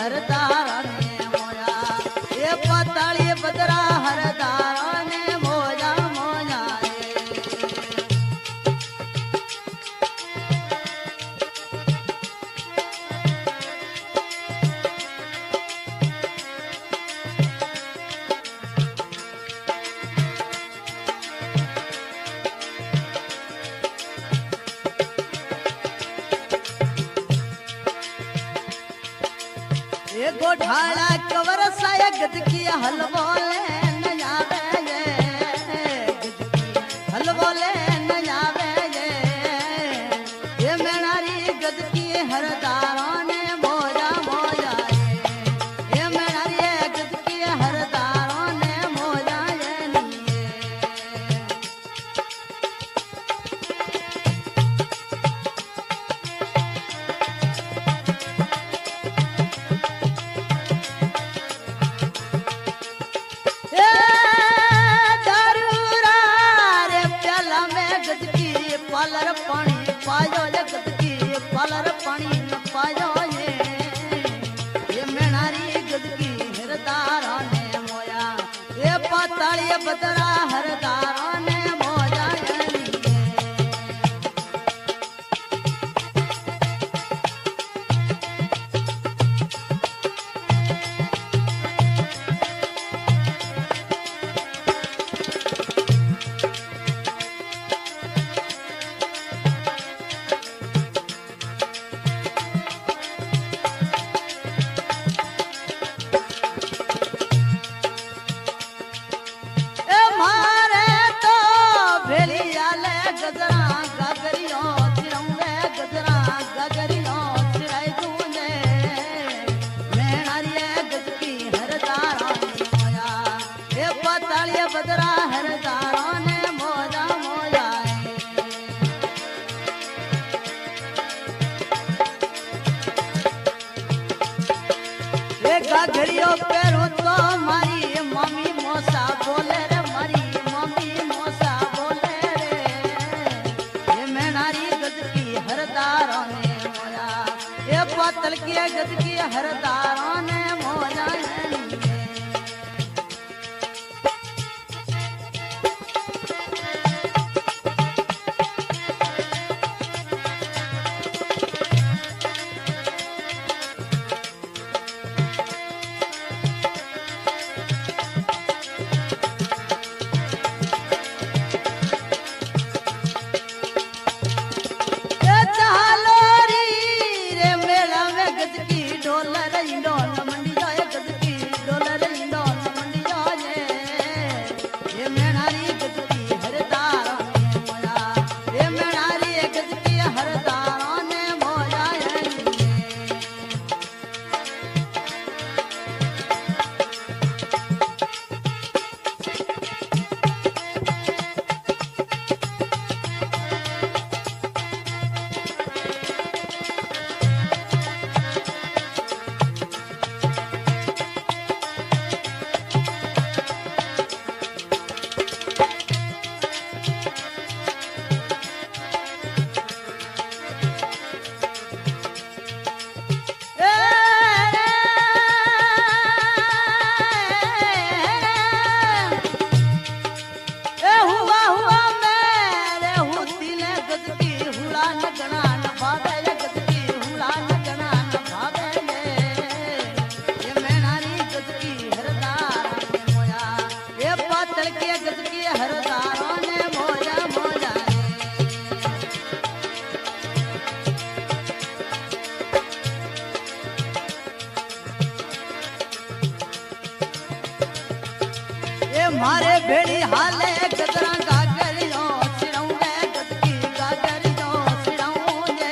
हरदारा ने मोया ये पताली बदरा हरदारा ने मोया मोया ये गोठाला कवर साया गद की हलवो ले न आवे हलवो ले न आवे ये मेणारी गद की हरदारों ने मोया मोया ये मेणारी गद की हरदारों ने मोया पालर पानी पायो जगत की पालर पानी न पायो ये मेणारी गद की हरदारा ने मोया ये पाताली बदरा हरदारा ने मोया बदरा हरदारों ने मोजा मोया ये गाघड़ियों पैरों तो मारी मम्मी मोसा बोले रे मारी मम्मी मोसा बोले रे ये मेणारी गद की हरदारों ने मोया ये पातल की गद की हरदारों ने मोया मारे भेड़ी हाले गदरा गागरियों सिरौंगे गद की गागरियों सिरौंगे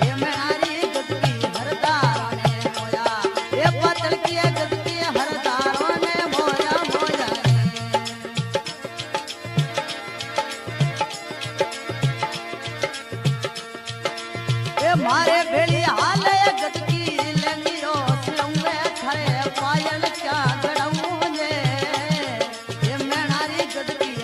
ये मेणारी गद की हरदारों ने मोया ये पातल की गद की हरदारों ने मोया मोया ये मारे भेड़ी हाले गद की लेंगियों सिरौंगे खरे पायल क्या गड़ौंगे गद की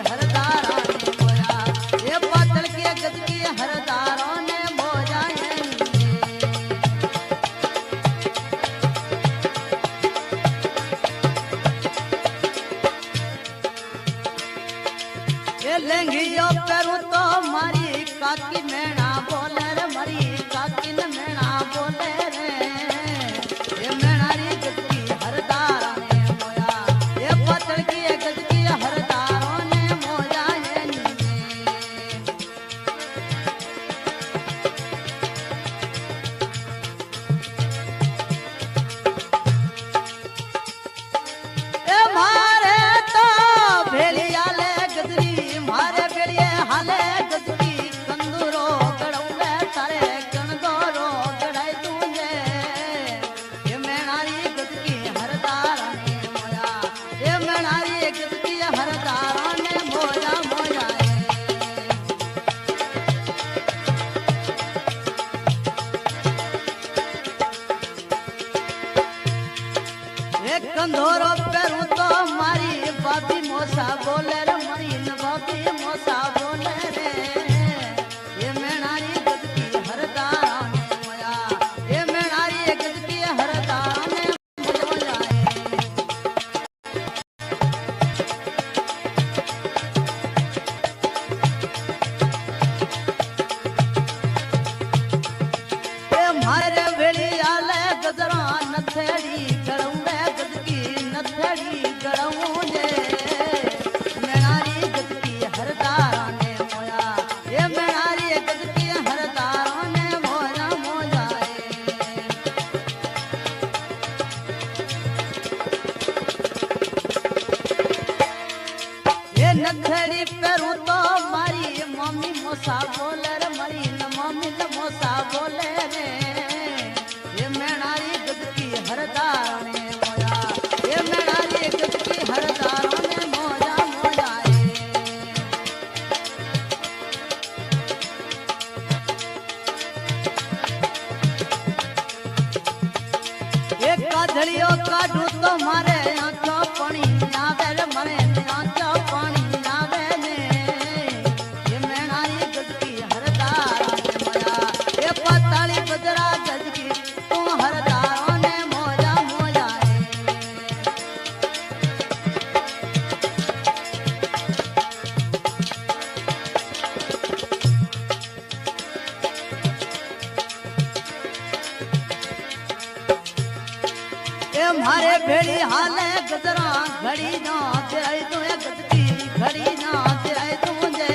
कंधोरो पेरू तो मारी बाबी मोसा बोले रे मरी न बाबी मोसा बोले रे ये मेणारी गद की हरदारा ने मोया ये मेणारी गद की हरदारा ने मोया ये मारे भेड़ी आले गजरा नथेड़ी गड़ौंडे गद की नथेड़ी गड़ौंडे मेणारी गद की हरदारा ने मोया ये मेणारी गद की हरदारा ने मोया मोया ये नथेड़ी पेरू तो मारी मम्मी मोसा बोले रे मरी न मम्मी न मोसा बोले रे ये मेणारी गद की हरदारा ने मोया ये मेणारी गद की हरदारा ने मोया मोया ये काधड़ियों काढू तो मारे आंखों पानी आवे रे मरे आंखों पानी आवे ने ये मेणारी गद की हरदारा ने मोया ये पाताली बजरा गद की तू हरदारा ने मोया मोया ये मारे भेड़ी हाले गजरा घड़ी ना तेरे तू गद की घड़ी ना तेरे तू जे